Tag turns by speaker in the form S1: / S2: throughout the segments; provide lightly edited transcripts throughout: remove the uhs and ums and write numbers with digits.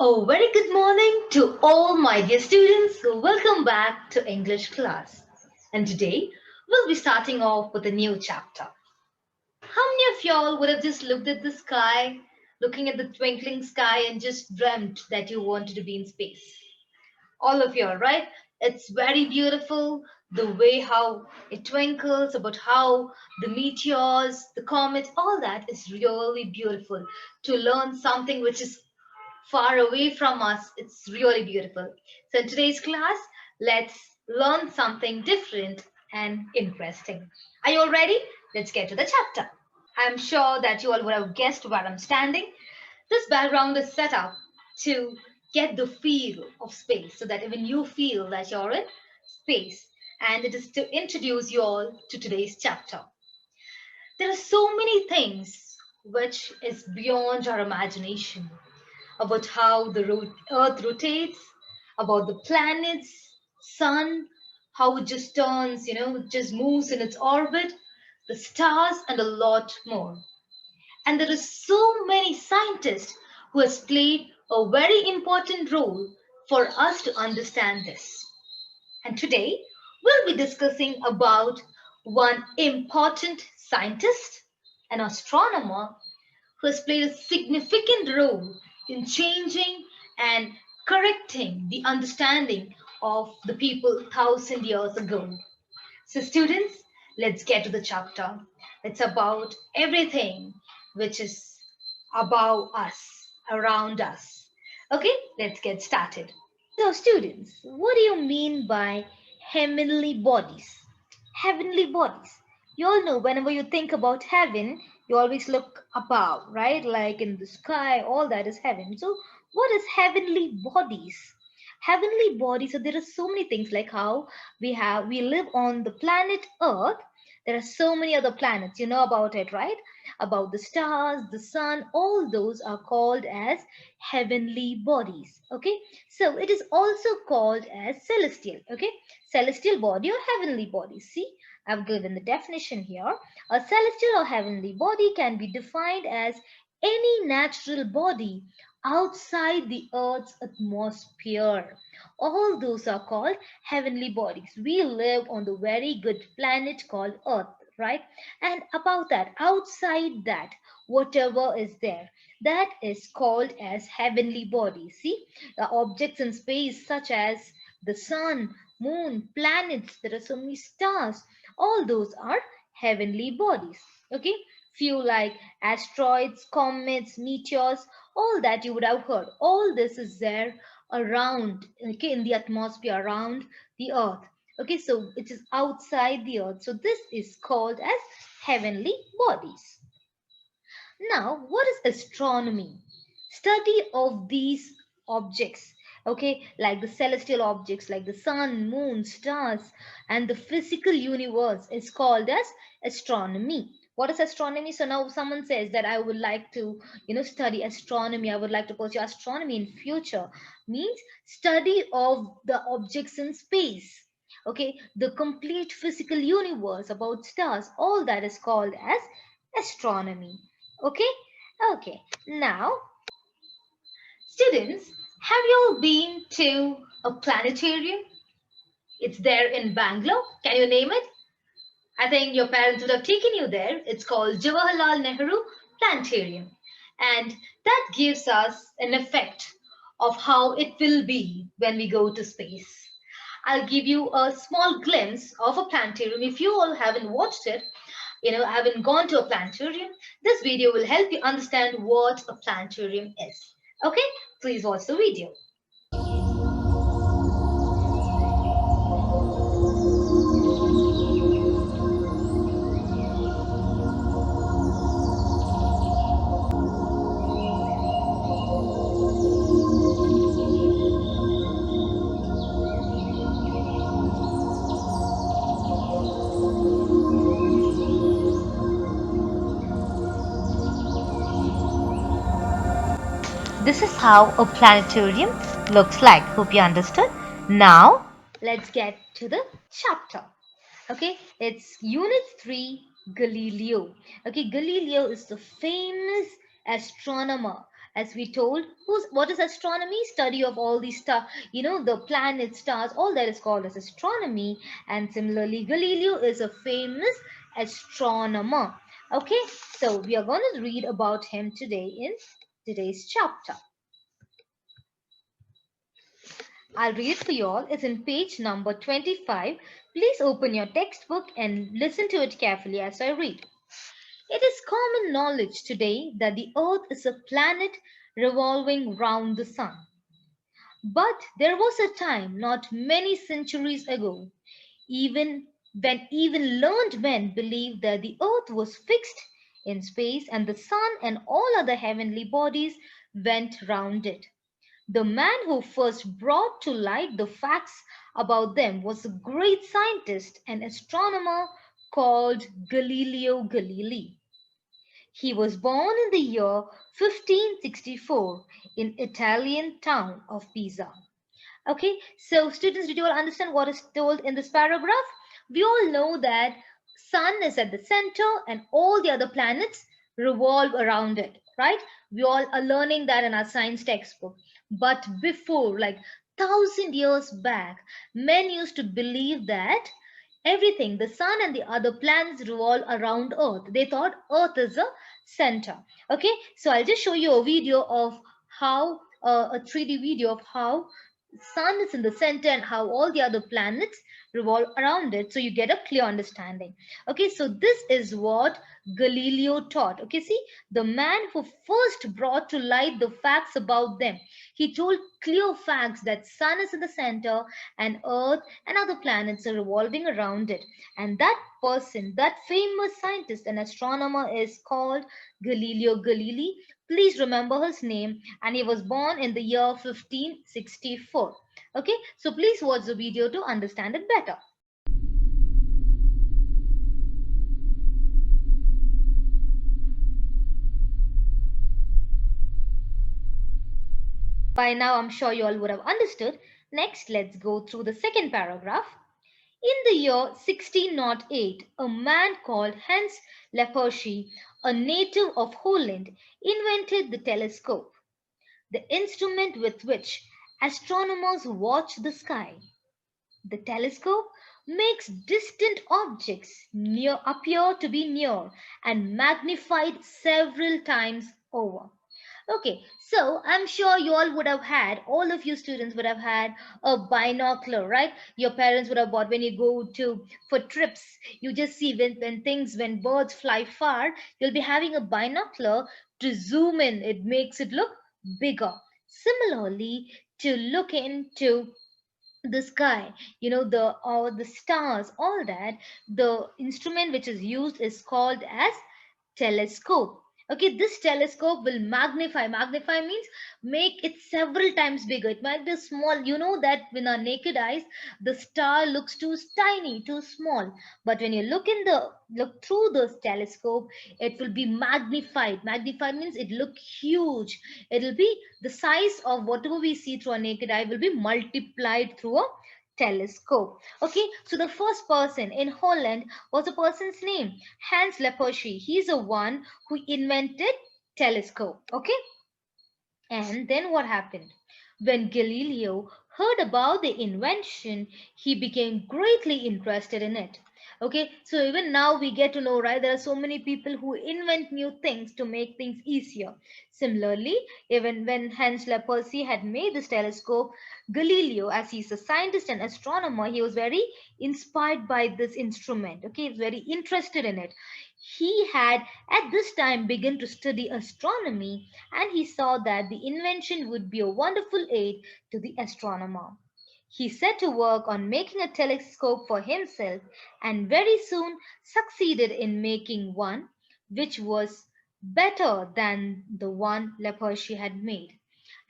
S1: Oh, very good morning to all my dear students. Welcome back to English class. And today we'll be starting off with a new chapter. How many of y'all would have just looked at the sky, looking at the twinkling sky, and just dreamt that you wanted to be in space? All of you, right? It's very beautiful the way how it twinkles, about how the meteors, the comets, all that is really beautiful to learn something which is far away from us. It's really beautiful. So, in today's class, let's learn something different and interesting. Are you all ready? Let's get to the chapter. I'm sure that you all would have guessed where I'm standing. This background is set up to get the feel of space so that even you feel that you're in space. And it is to introduce you all to today's chapter. There are so many things which is beyond our imagination about how the earth rotates, about the planets, sun, how it just turns, it just moves in its orbit, the stars, and a lot more. And there is so many scientists who has played a very important role for us to understand this. And today we'll be discussing about one important scientist, an astronomer who has played a significant role in changing and correcting the understanding of the people 1,000 years ago. So, students, let's get to the chapter. It's about everything which is above us, around us. Okay, let's get started. So, students, what do you mean by heavenly bodies? Heavenly bodies. You all know whenever you think about heaven, you always look above, right? Like in the sky, all that is heaven. So, what is heavenly bodies? Heavenly bodies. So there are so many things like how we live on the planet Earth. There are so many other planets. You know about it, right? About the stars, the sun, all those are called as heavenly bodies. Okay, so it is also called as celestial. Okay, celestial body or heavenly body. See, I've given the definition here. A celestial or heavenly body can be defined as any natural body outside the earth's atmosphere. All those are called heavenly bodies. We live on the very good planet called earth, right? And about that, outside that, whatever is there, that is called as heavenly bodies. See, the objects in space such as the sun, moon, planets, there are so many stars, all those are heavenly bodies. Okay, few like asteroids, comets, meteors, all that you would have heard, all this is there around, okay, in the atmosphere around the earth. Okay, so it is outside the earth, so this is called as heavenly bodies. Now, what is astronomy? Study of these objects, okay, like the celestial objects like the sun, moon, stars, and the physical universe is called as astronomy. What is astronomy? So now someone says that I would like to, study astronomy. I would like to pursue astronomy in future. Means study of the objects in space. Okay, the complete physical universe about stars. All that is called as astronomy. Okay, okay. Now, students, have you all been to a planetarium? It's there in Bangalore. Can you name it? I think your parents would have taken you there. It's called Jawaharlal Nehru Planetarium. And that gives us an effect of how it will be when we go to space. I'll give you a small glimpse of a planetarium. If you all haven't watched it, haven't gone to a planetarium, this video will help you understand what a planetarium is. Okay, please watch the video. This is how a planetarium looks like. Hope you understood. Now, let's get to the chapter. Okay, it's Unit 3, Galileo. Okay, Galileo is the famous astronomer, as we told. What is astronomy? Study of all these stars, the planets, stars, all that is called as astronomy. And similarly, Galileo is a famous astronomer. Okay, so we are going to read about him today in today's chapter. I'll read it for you all. It's in page number 25. Please open your textbook and listen to it carefully as I read. It is common knowledge today that the Earth is a planet revolving round the Sun. But there was a time not many centuries ago, even even learned men believed that the Earth was fixed in space and the Sun and all other heavenly bodies went round it. The man who first brought to light the facts about them was a great scientist and astronomer called Galileo Galilei. He was born in the year 1564 in Italian town of Pisa. Okay, so students, did you all understand what is told in this paragraph? We all know that Sun is at the center and all the other planets revolve around it, right? We all are learning that in our science textbook. But before, like 1,000 years back, men used to believe that everything, the sun and the other planets revolve around Earth. They thought Earth is a center. Okay, so I'll just show you a video of how a 3D video of how sun is in the center and how all the other planets revolve around it, so you get a clear understanding. Okay, so this is what Galileo taught. Okay, see, the man who first brought to light the facts about them, he told clear facts that sun is in the center and earth and other planets are revolving around it. And that person, that famous scientist and astronomer, is called Galileo Galilei. Please remember his name, and he was born in the year 1564. Okay, so please watch the video to understand it better. By now, I'm sure you all would have understood. Next, let's go through the second paragraph. In the year 1608, a man called Hans Lippershey, a native of Holland, invented the telescope, the instrument with which astronomers watch the sky. The telescope makes distant objects appear to be near and magnified several times over. Okay, so I'm sure you all would have had, all of you students would have had a binocular, right? Your parents would have bought when you go to for trips. You just see when birds fly far, you'll be having a binocular to zoom in. It makes it look bigger. Similarly, to look into the sky, the stars, all that, the instrument which is used is called as telescope. Okay, this telescope will magnify means make it several times bigger. It might be small, that with our naked eyes the star looks too tiny, too small, but when you look through the telescope, it will be magnified means it look huge. It will be the size of whatever we see through our naked eye will be multiplied through a telescope. Okay, so the first person in Holland was a person's name, Hans Lippershey. He's the one who invented telescope. Okay, and then what happened? When Galileo heard about the invention, he became greatly interested in it. Okay, so even now we get to know, right? There are so many people who invent new things to make things easier. Similarly, even when Hans Lippershey had made this telescope, Galileo, as he's a scientist and astronomer, he was very inspired by this instrument. Okay, he's very interested in it. He had at this time begun to study astronomy, and he saw that the invention would be a wonderful aid to the astronomer. He set to work on making a telescope for himself and very soon succeeded in making one which was better than the one Lippershey had made.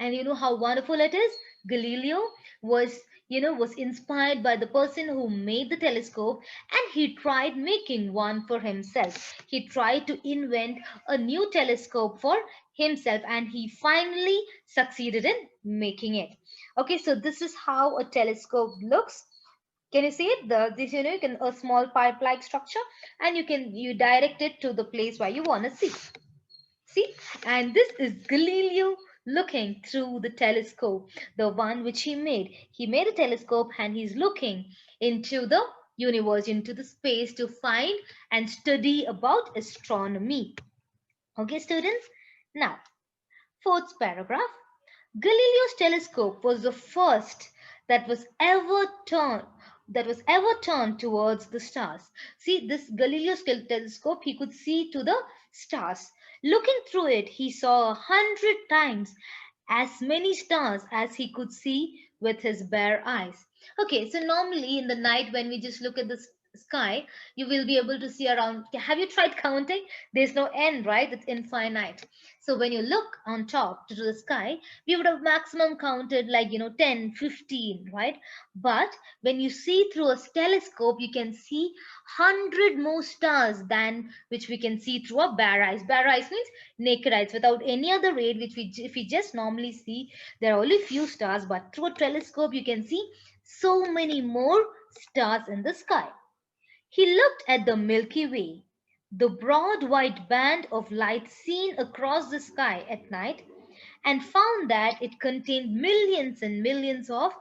S1: And you know how wonderful it is? Galileo was was inspired by the person who made the telescope, and he tried making one for himself. He tried to invent a new telescope for himself, and he finally succeeded in making it. Okay, so this is how a telescope looks. Can you see it? This you can a small pipe like structure, and you direct it to the place where you want to see. See, and this is Galileo looking through the telescope, the one which he made. He made a telescope and he's looking into the universe, into the space to find and study about astronomy. Okay, students? Now, fourth paragraph. Galileo's telescope was the first that was ever turned towards the stars. See, this Galileo's telescope, he could see to the stars. Looking through it, he saw 100 times as many stars as he could see with his bare eyes. Okay, so normally in the night when we just look at the sky, you will be able to see around. Have you tried counting? There's no end, right? It's infinite. So when you look on top to the sky, we would have maximum counted like 10, 15, right? But when you see through a telescope, you can see 100 more stars than which we can see through a bare eyes. Bare eyes means naked eyes without any other aid, which if we just normally see, there are only few stars, but through a telescope you can see so many more stars in the sky. He looked at the Milky Way, the broad white band of light seen across the sky at night, and found that it contained millions and millions of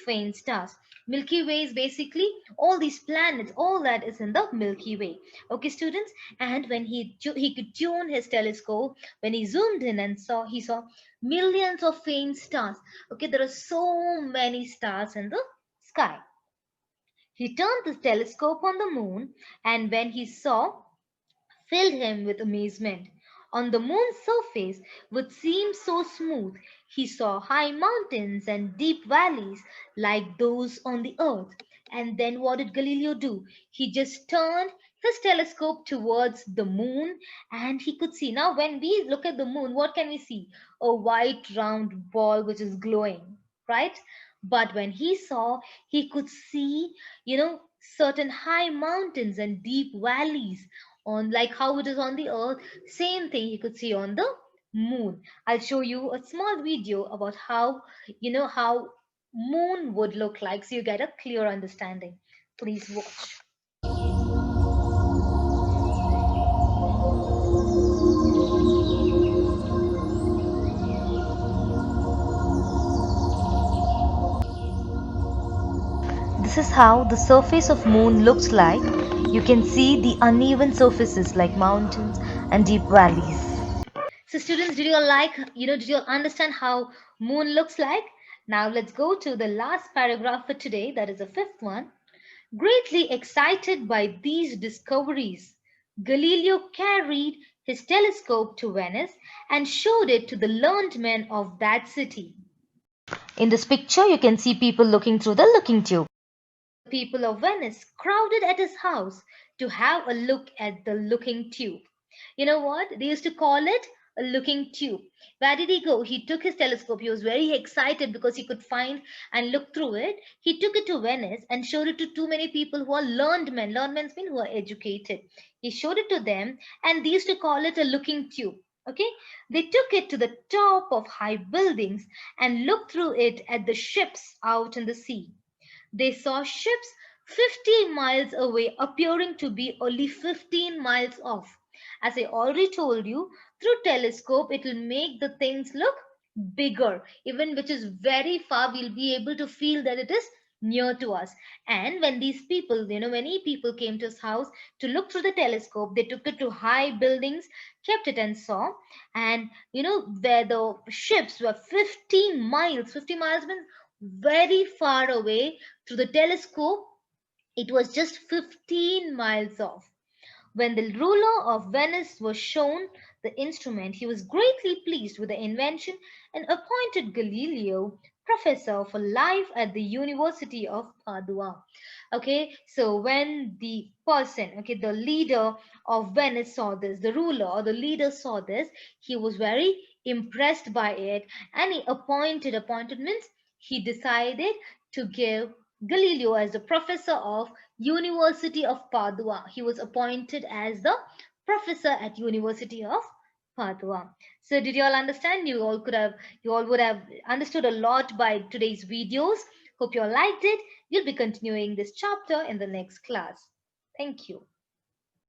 S1: faint stars. Milky Way is basically all these planets, all that is in the Milky Way. Okay, students, and when he could tune his telescope, when he zoomed in and he saw millions of faint stars. Okay, there are so many stars in the sky. He turned the telescope on the moon, and when he saw, filled him with amazement. On the moon's surface, which seemed so smooth, he saw high mountains and deep valleys like those on the earth. And then what did Galileo do? He just turned his telescope towards the moon and he could see. Now, when we look at the moon, what can we see? A white round ball which is glowing, right? But when he saw, he could see, certain high mountains and deep valleys on like how it is on the earth. Same thing he could see on the moon. I'll show you a small video about how moon would look like so you get a clear understanding. Please watch. This is how the surface of moon looks like. You can see the uneven surfaces like mountains and deep valleys. So students, did you all understand how moon looks like? Now let's go to the last paragraph for today, that is the fifth one. Greatly excited by these discoveries, Galileo carried his telescope to Venice and showed it to the learned men of that city. In this picture, you can see people looking through the looking tube. The people of Venice crowded at his house to have a look at the looking tube. You know what? They used to call it a looking tube. Where did he go? He took his telescope. He was very excited because he could find and look through it. He took it to Venice and showed it to too many people who are learned men. Learned men mean who are educated. He showed it to them and they used to call it a looking tube. Okay, they took it to the top of high buildings and looked through it at the ships out in the sea. They saw ships 50 miles away appearing to be only 15 miles off. As I already told you, through telescope it will make the things look bigger. Even which is very far, we'll be able to feel that it is near to us. And when these people, many people came to his house to look through the telescope, they took it to high buildings, kept it and saw. And where the ships were 15 miles, 50 miles means very far away. Through the telescope, it was just 15 miles off. When the ruler of Venice was shown the instrument, he was greatly pleased with the invention and appointed Galileo professor for life at the University of Padua. Okay, so when the person, okay, the leader of Venice saw this, the ruler or the leader saw this, he was very impressed by it and he appointed means he decided to give Galileo as the professor of University of Padua. He was appointed as the professor at University of Padua. So did you all understand? You all would have understood a lot by today's videos. Hope you all liked it. We'll be continuing this chapter in the next class. Thank you.